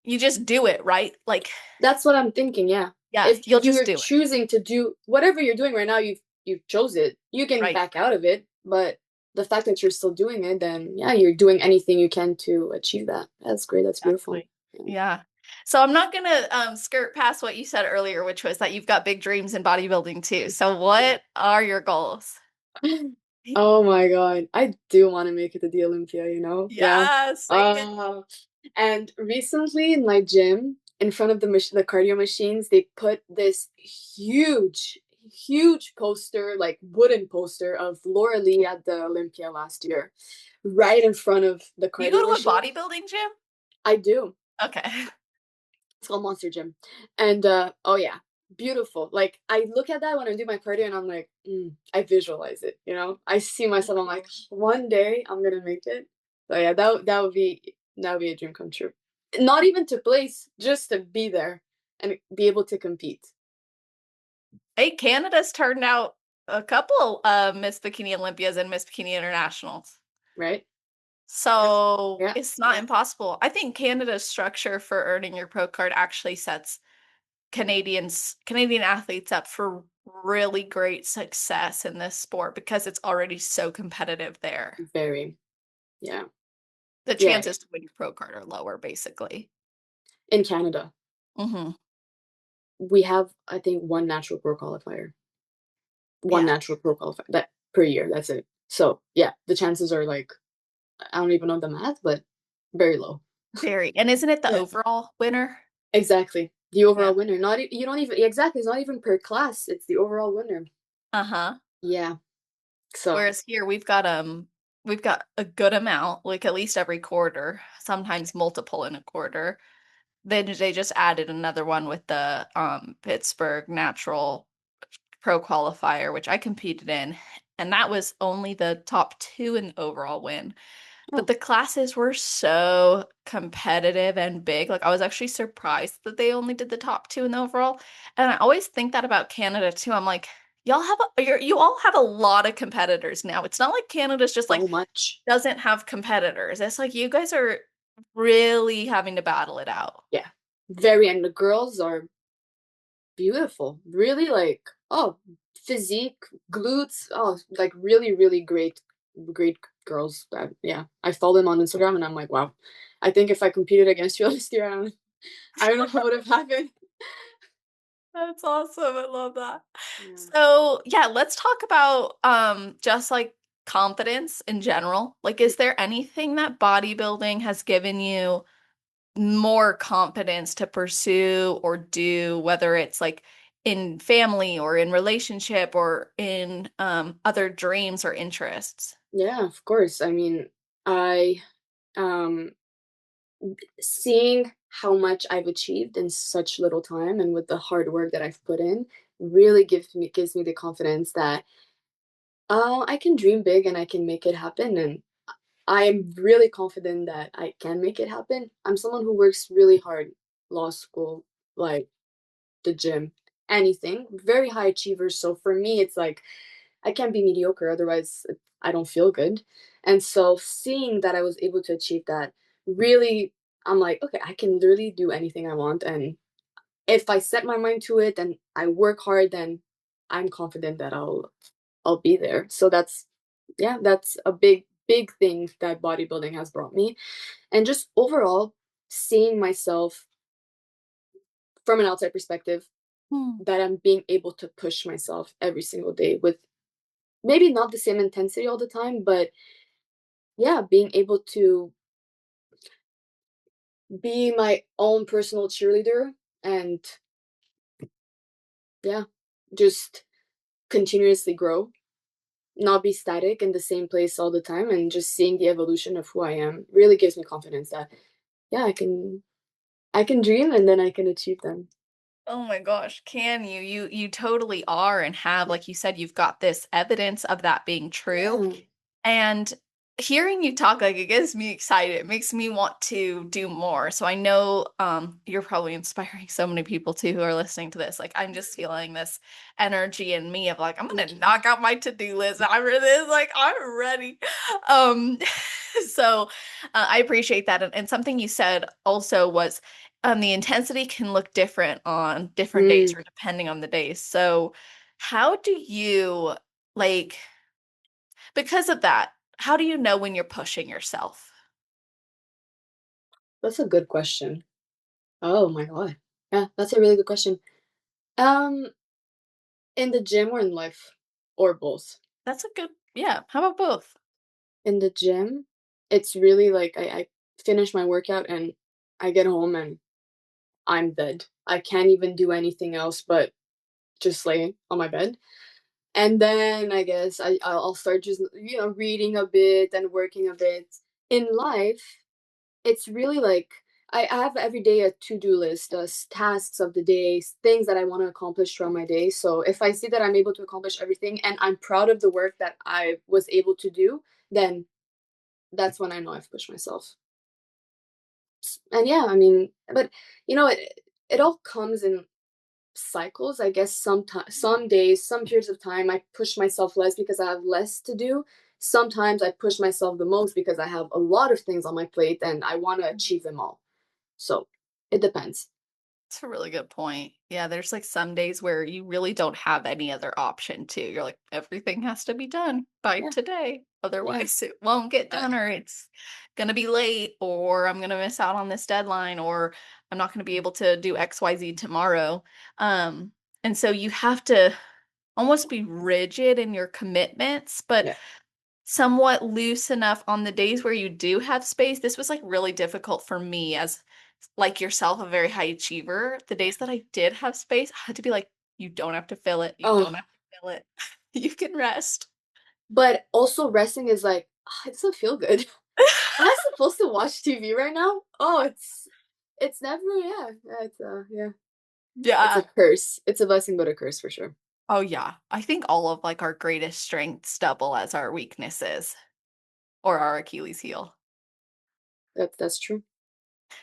you just do it, right? Like, That's what I'm thinking, yeah. yeah, If you'll just you're do it, choosing to do whatever you're doing right now, you've chose it. You can right? back out of it, but the fact that you're still doing it, then yeah, you're doing anything you can to achieve that. That's great. That's beautiful. Exactly. Yeah. Yeah. So I'm not gonna skirt past what you said earlier, which was that you've got big dreams in bodybuilding too. So what are your goals? Oh my God. I do want to make it to the Olympia, you know? Yeah. Yeah, say it. Uh, and recently in my gym, in front of the cardio machines, they put this huge poster, like wooden poster of Laura Lee at the Olympia last year, right in front of the You go cardio to a machine. bodybuilding gym? I do. Okay. It's called Monster Gym. And oh yeah, beautiful. Like I look at that when I do my cardio and I'm like, I visualize it, you know? I see myself, I'm like, one day I'm gonna make it. So yeah, that would be a dream come true. Not even to place, just to be there and be able to compete, Hey, Canada's turned out a couple Miss Bikini Olympias and Miss Bikini Internationals. right? Yeah. So Yeah. it's not impossible. I think Canada's structure for earning your pro card actually sets Canadian athletes up for really great success in this sport because it's already so competitive there. Very. Yeah. The Yeah. chances to win your pro card are lower, basically. In Canada, Hmm. we have I think one natural pro qualifier. One Yeah, natural pro qualifier that per year. That's it. So yeah, the chances are like I don't even know the math, but very low. very. And isn't it the Yeah, overall winner? exactly. The Yeah. overall winner. Not you don't even exactly. It's not even per class. It's the overall winner. Uh-huh. Yeah. So Whereas here we've got a good amount, like at least every quarter, sometimes multiple in a quarter. Then they just added another one with the Pittsburgh Natural Pro Qualifier, which I competed in, and that was only the top two in overall win. But oh, the classes were so competitive and big. Like I was actually surprised that they only did the top two in the overall. And I always think that about Canada too. I'm like, you all have a lot of competitors now. It's not like Canada's just so like much. doesn't have competitors. It's like you guys are really having to battle it out. Yeah. Very and the girls are beautiful. Really like oh physique, glutes, oh like really great girls. Yeah. I follow them on Instagram and I'm like, wow. I think if I competed against you last year, I don't know what would have happened. That's awesome. I love that. Yeah. So, yeah, let's talk about just like confidence in general. Like, is there anything that bodybuilding has given you more confidence to pursue or do, whether it's like in family or in relationship or in other dreams or interests? Yeah, of course. I mean, I um seeing how much I've achieved in such little time and with the hard work that I've put in really gives me the confidence that I can dream big and I can make it happen and I am really confident that I can make it happen. I'm someone who works really hard, law school, like the gym, anything, very high achievers. So for me, it's like I can't be mediocre, otherwise I don't feel good. And so seeing that I was able to achieve that, really, I'm like, okay, I can literally do anything I want. And if I set my mind to it and I work hard, then I'm confident that I'll be there. So yeah, that's a big thing that bodybuilding has brought me. And just overall, seeing myself from an outside perspective, Hmm. that I'm being able to push myself every single day with maybe not the same intensity all the time, but yeah, being able to be my own personal cheerleader and yeah, just continuously grow, not be static in the same place all the time, and just seeing the evolution of who I am really gives me confidence that yeah, I can dream and then I can achieve them. Oh my gosh, can you? You totally are and have, like you said, you've got this evidence of that being true. Yeah. And hearing you talk, like, it gets me excited. It makes me want to do more. So I know you're probably inspiring so many people too who are listening to this. Like, I'm just feeling this energy in me of like, I'm gonna knock out my to-do list. I'm really like, I'm ready. Um, so I appreciate that. And something you said also was the intensity can look different on different days Mm, or depending on the days. So how do you like because of that, how do you know when you're pushing yourself? that's a good question. Oh my God. Yeah, that's a really good question. Um, in the gym or in life, or both. That's a good yeah, how about both? In the gym, it's really like I finish my workout and I get home and I'm dead. I can't even do anything else but just lay on my bed. And then I guess I'll start just reading a bit and working a bit. In life, it's really like I have every day a to-do list, tasks of the day, things that I want to accomplish throughout my day. So if I see that I'm able to accomplish everything and I'm proud of the work that I was able to do, then that's when I know I've pushed myself. And yeah, I mean, but it all comes in cycles. I guess sometimes, some days, some periods of time, I push myself less because I have less to do. Sometimes I push myself the most because I have a lot of things on my plate and I want to achieve them all. So it depends. That's a really good point. Yeah, there's like some days where you really don't have any other option too. You're like, everything has to be done by Yeah, today. yeah. Otherwise, it won't get Uh, done, or it's gonna be late, or I'm gonna miss out on this deadline, or I'm not gonna be able to do XYZ tomorrow. Um, and so you have to almost be rigid in your commitments, but yeah. somewhat loose enough on the days where you do have space. This was, like, really difficult for me as, like yourself, a very high achiever. The days that I did have space, I had to be like, "You don't have to fill it. You don't Oh, have to fill it. You can rest." but also resting is like, it doesn't feel good. Am I supposed to watch TV right now? Oh, it's never, yeah. Yeah. It's a Yeah. curse. It's a blessing, but a curse for sure. Oh, yeah. I think all of, like, our greatest strengths double as our weaknesses or our Achilles heel. That's true.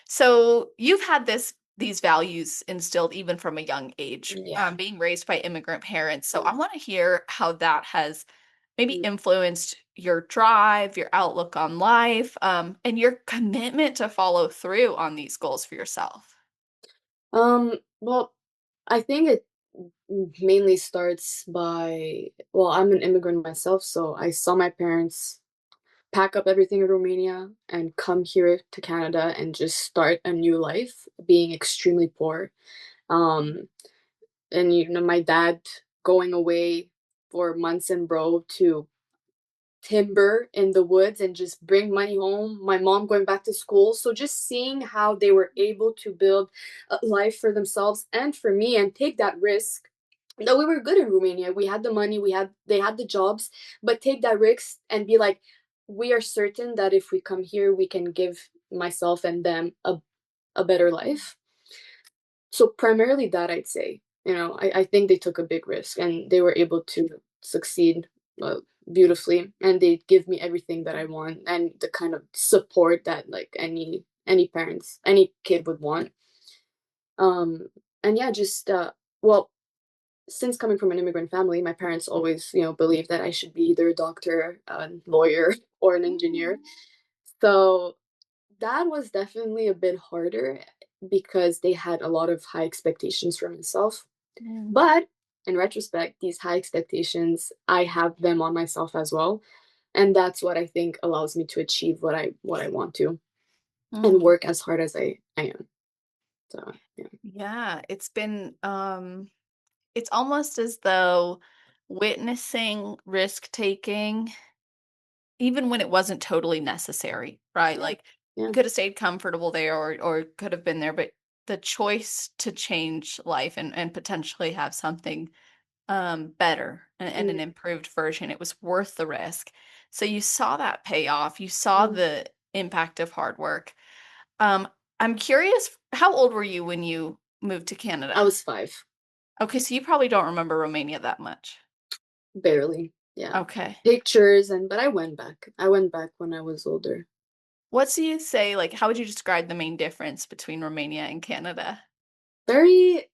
So you've had these values instilled even from a young age, Yeah. being raised by immigrant parents. So I want to hear how that has maybe Mm. influenced your drive, your outlook on life, and your commitment to follow through on these goals for yourself. Well, I think it mainly starts by, well, I'm an immigrant myself, so I saw my parents pack up everything in Romania and come here to Canada and just start a new life, being extremely poor. Um, and my dad going away for months in row to timber in the woods and just bring money home. My mom going back to school. So just seeing how they were able to build a life for themselves and for me and take that risk. Though we were good in Romania, we had the money, they had the jobs, but take that risk and be like, we are certain that if we come here, we can give myself and them a better life. So primarily that I'd say, I think they took a big risk and they were able to succeed uh, beautifully, and they give me everything that I want and the kind of support that like any parents, any kid would want. Um, and yeah, just well, since coming from an immigrant family, my parents always believed that I should be either a doctor, a lawyer, or an engineer. Mm, So that was definitely a bit harder because they had a lot of high expectations for myself. mm, But in retrospect, these high expectations, I have them on myself as well. And that's what I think allows me to achieve what I want to and mm. work as hard as I am. So yeah. Yeah, it's almost as though witnessing risk taking even when it wasn't totally necessary, right? Yeah. Like, you Yeah. could have stayed comfortable there or could have been there, but the choice to change life and potentially have something, better and Mm, an improved version, it was worth the risk. So you saw that payoff, you saw mm. the impact of hard work. Um, I'm curious, how old were you when you moved to I Canada? was 5, Okay, so you probably don't remember Romania that much. barely. Yeah. Okay. Pictures and but I went back. I went back when I was older. What do you say, like, how would you describe the main difference between Romania and Canada? Very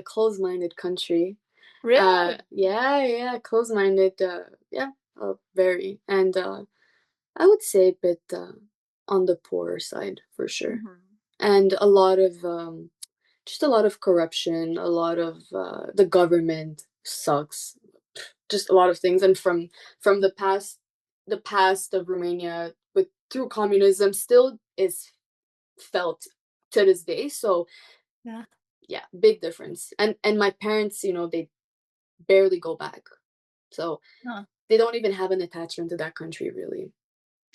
close-minded country. Really? Yeah, yeah, close-minded, yeah, very. And I would say a bit on the poorer side for sure. Mhm. And a lot of just a lot of corruption, a lot of the government sucks, just a lot of things. And from the past of Romania with through communism still is felt to this day. So Yeah. yeah, big difference. And my parents, they barely go back. So Huh. they don't even have an attachment to that country really.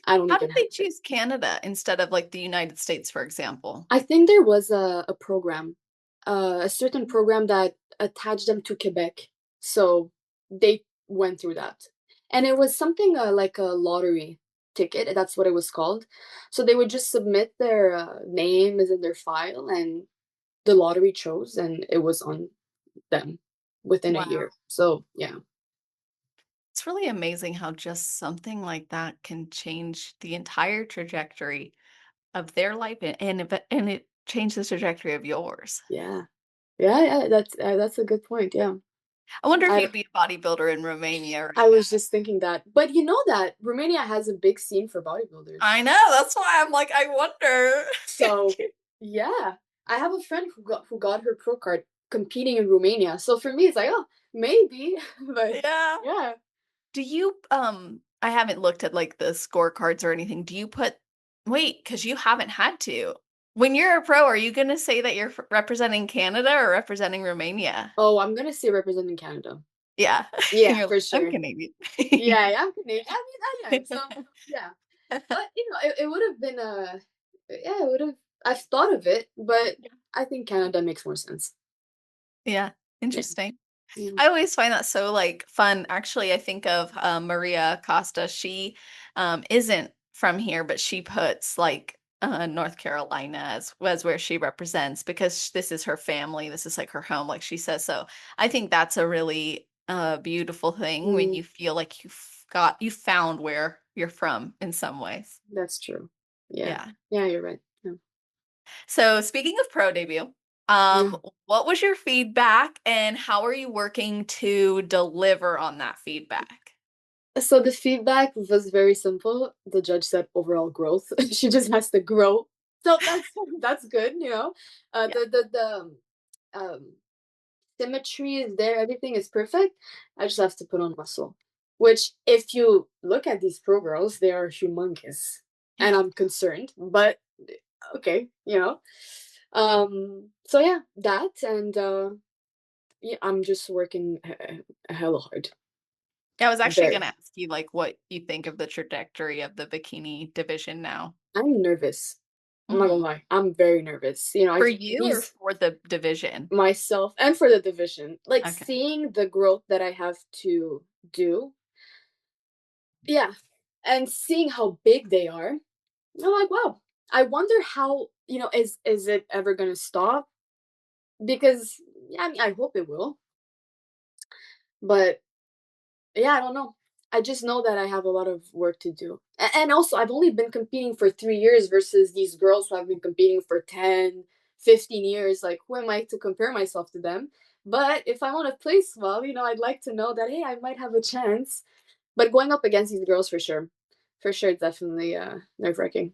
I don't How did even have they it. choose Canada instead of like the United States, for example? I think there was a program, a certain program that attached them to Quebec. So they went through that. And it was something like a lottery ticket. That's what it was called. So they would just submit their names in their file, and the lottery chose, and it was on them within a Wow. year. So yeah, It's really amazing how just something like that can change the entire trajectory of their life and it changed the trajectory of yours. yeah, yeah, yeah. That's a good point. Yeah, I wonder if I you'd be a bodybuilder in Romania I right now. was just thinking that, but you know that Romania has a big scene for bodybuilders. I know, that's why I'm like, I wonder. So yeah, I have a friend who got her pro card competing in Romania. So for me, it's like, oh, maybe, but Yeah. yeah. Do you, I haven't looked at like the scorecards or anything. Do you put, wait, because you haven't had to. When you're a pro, are you going to say that you're representing Canada or representing Romania? Oh, I'm gonna say representing Canada. Yeah. Yeah, You're like, for I'm sure. Canadian. Yeah, yeah, I'm Canadian. I mean, I am. So yeah, but it would have been a, yeah, it would have. I've thought of it, but I think Canada makes more sense. Yeah, Yeah. interesting. Yeah. I always find that so like fun. Actually, I think of Maria Costa. She isn't from here, but she puts like North Carolina as where she represents because this is her family. This is like her home, like she says. So I think that's a really beautiful thing when Mm, you feel like you found where you're from in some ways. that's true. Yeah. Yeah. Yeah, you're right. Yeah. So speaking of pro debut, Yeah. what was your feedback and how are you working to deliver on that feedback? So the feedback was very simple. The judge said overall growth. She just has to grow. So that's good, you know. Yeah. The symmetry is there. Everything is perfect. I just have to put on muscle. Which, if you look at these pro girls, they are humongous, and Yeah. I'm concerned. But okay, you know. So yeah, that and yeah, I'm just working hella hard. Yeah, I was actually Very. gonna ask you like what you think of the trajectory of the bikini division now. I'm nervous. I'm not gonna Mhm. lie. I'm very nervous. For you or These for the division? myself and for the division, like Okay. seeing the growth that I have to do. Yeah, and seeing how big they are, I'm like, wow. I wonder how is it ever gonna stop? Because yeah, I mean, I hope it will, but yeah, I don't know. I just know that I have a lot of work to do. And also, I've only been competing for 3 years versus these girls who have been competing for 10, 15 years. Like, who am I to compare myself to them? But if I want to place well, I'd like to know that, hey, I might have a chance. But going up against these girls for sure. For sure, it's definitely nerve-wracking.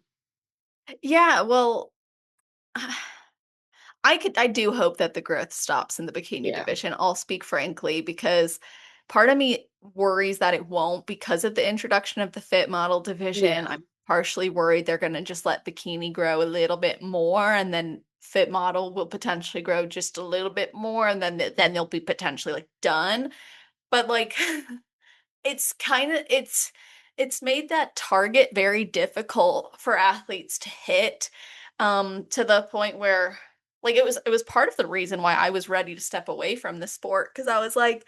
Yeah, well, I do hope that the growth stops in the bikini Yeah. division. I'll speak frankly because part of me worries that it won't because of the introduction of the fit model division. Yeah. I'm partially worried they're going to just let bikini grow a little bit more and then fit model will potentially grow just a little bit more and then they'll be potentially like done. But like it's kind of it's made that target very difficult for athletes to hit to the point where like it was part of the reason why I was ready to step away from the sport because I was like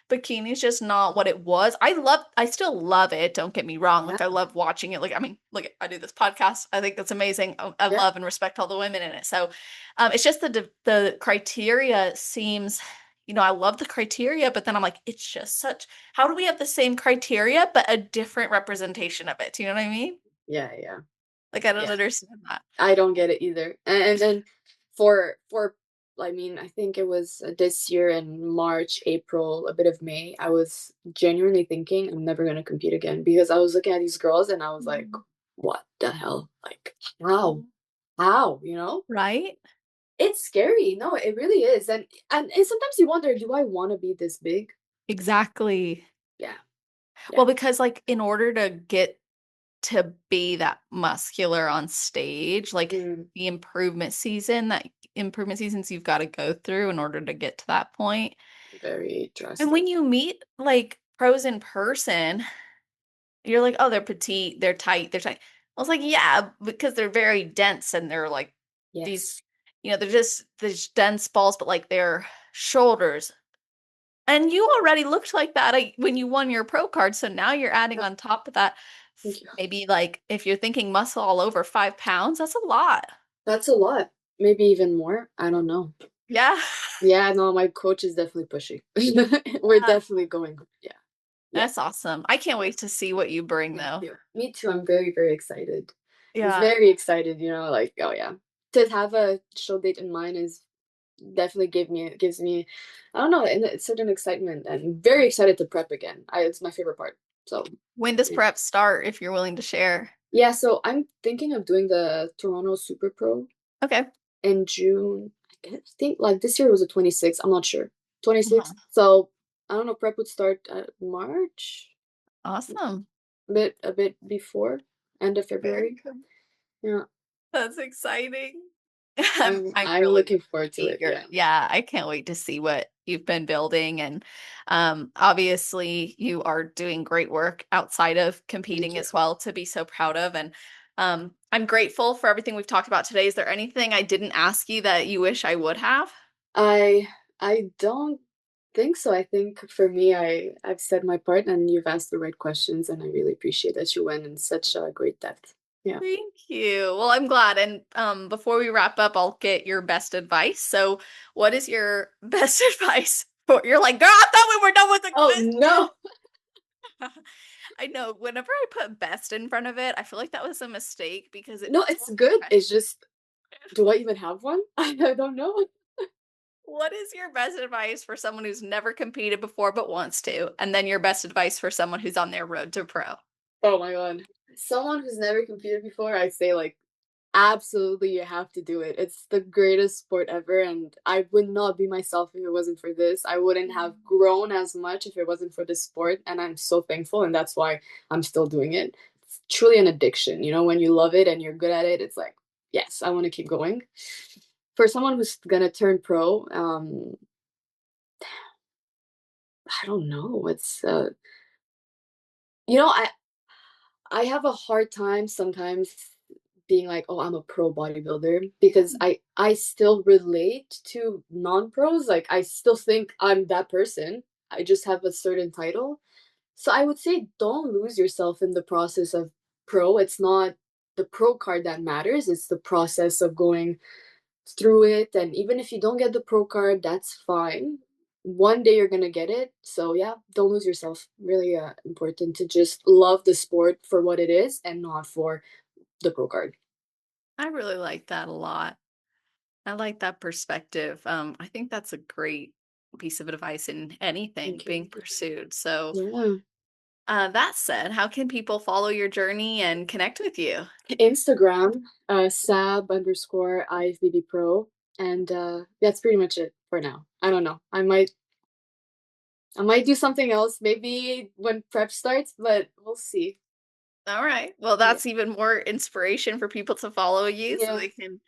bikini's just not what it was. I still love it, don't get me wrong. Yeah. Like I love watching it. Like I mean, look, I do this podcast. I think that's amazing. I Yeah. love and respect all the women in it. So it's just the criteria seems I love the criteria, but then I'm like, it's just such, how do we have the same criteria, but a different representation of it? Do you know what I mean? Yeah, yeah, Like, I don't yeah. understand that. I don't get it either. And then for I mean, I think it was this year in March, April, a bit of May, I was genuinely thinking I'm never gonna compete again because I was looking at these girls and I was like, Mhm. what the hell? Like, how? How? You know? Right? It's scary. No, it really is. And sometimes you wonder, do I want to be this big? Exactly. Yeah, Well, yeah. because like in order to get to be that muscular on stage, like Mm, the improvement seasons you've got to go through in order to get to that point. very And drastic. when you meet like pros in person, you're like, oh, they're petite, they're tight, they're tight. I was like, yeah, because they're very dense and they're like these, Yes. they're just these dense balls, but like their shoulders. And you already looked like that when you won your pro card. So now you're adding Yeah, on top of that, thank you. maybe like if you're thinking muscle all over 5 pounds, that's a lot. That's a lot. Maybe even more. I don't know. Yeah. Yeah, no, my coach is definitely pushing. We're Yeah. definitely going. Yeah, yeah. That's awesome. I can't wait to see what you bring Me though. too. Me too. I'm very, very excited. I'm Yeah. very excited, like, oh yeah. To have a show date in mind is definitely gives me, I don't know, a certain excitement and very excited to prep again. It's my favorite part. So When does yeah. prep start if you're willing to share? Yeah, so I'm thinking of doing the Toronto Super Pro Okay. in June. I think like this year was the 26th. I'm not sure. 26th. Uh-huh. So I don't know. Prep would start March, Awesome. a bit before end of Very February. good. Yeah, That's exciting. I'm I'm really, looking really forward to it. eager. Yeah, Yeah, I can't wait to see what you've been building. And obviously, you are doing great work outside of thank competing you. as well to be so proud of. And I'm grateful for everything we've talked about today. Is there anything I didn't ask you that you wish I would have? I I don't think so. I think for me, I've said my part, and you've asked the right questions, and I really appreciate that you went in such a great depth. Yeah. Thank you. Well, I'm glad. And before we wrap up, I'll get your best advice. So, what is your best advice for? You're like, girl, I thought we were done with the Oh no, quiz. I know. Whenever I put best in front of it, I feel like that was a mistake because it no, feels it's good. professional. It's just, do I even have one? I don't know. What is your best advice for someone who's never competed before but wants to? And then your best advice for someone who's on their road to pro. Oh my god. Someone who's never competed before, I'd say like absolutely you have to do it. It's the greatest sport ever and I would not be myself if it wasn't for this. I wouldn't have grown as much if it wasn't for this sport and I'm so thankful and that's why I'm still doing it. It's truly an addiction. When you love it and you're good at it, it's like, yes, I want to keep going. For someone who's going to turn pro, I don't know. It's I have a hard time sometimes being like, "Oh, I'm a pro bodybuilder," because I still relate to non-pros. Like I still think I'm that person. I just have a certain title. So I would say don't lose yourself in the process of pro. It's not the pro card that matters. It's the process of going through it. And even if you don't get the pro card, that's fine. One day you're gonna get it. So yeah, don't lose yourself. Really important to just love the sport for what it is and not for the pro card. I really like that a lot. I like that perspective. I think that's a great piece of advice in anything Thank being you. pursued. So, Yeah. that said, how can people follow your journey and connect with you? Instagram, sab_IFBB Pro. And that's pretty much it for now. I don't know. I might do something else maybe when prep starts, but we'll see. All right. Well, Yeah. that's even more inspiration for people to follow you so Yeah. they can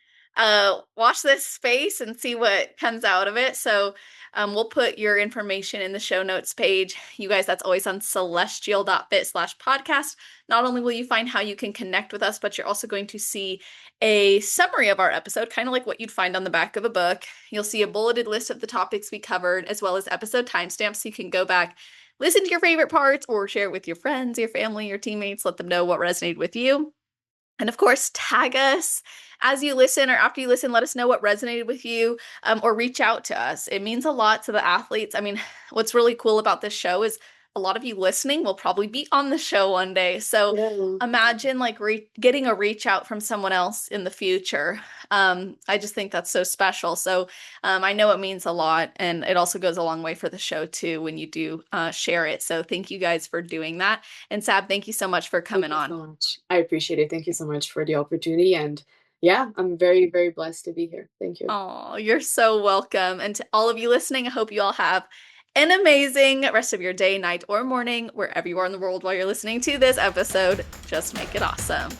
watch this space and see what comes out of it. So we'll put your information in the show notes page. You guys, that's always on celestial.fit/podcast. Not only will you find how you can connect with us, but you're also going to see a summary of our episode, kind of like what you'd find on the back of a book. You'll see a bulleted list of the topics we covered, as well as episode timestamps so you can go back, listen to your favorite parts, or share it with your friends, your family, your teammates. Let them know what resonated with you. And of course, tag us as you listen or after you listen. Let us know what resonated with you, or reach out to us. It means a lot to the athletes. I mean, what's really cool about this show is a lot of you listening will probably be on the show one day. So Yeah. imagine like getting a reach out from someone else in the future. I just think that's so special. So I know it means a lot, and it also goes a long way for the show too when you do share it. So thank you guys for doing that. And Sab, thank you so much for Thank coming you on. so much. I appreciate it. Thank you so much for the opportunity. And yeah, I'm very, very blessed to be here. Thank you. Oh, you're so welcome. And to all of you listening, I hope you all have an amazing rest of your day, night, or morning, wherever you are in the world while you're listening to this episode. Just make it awesome.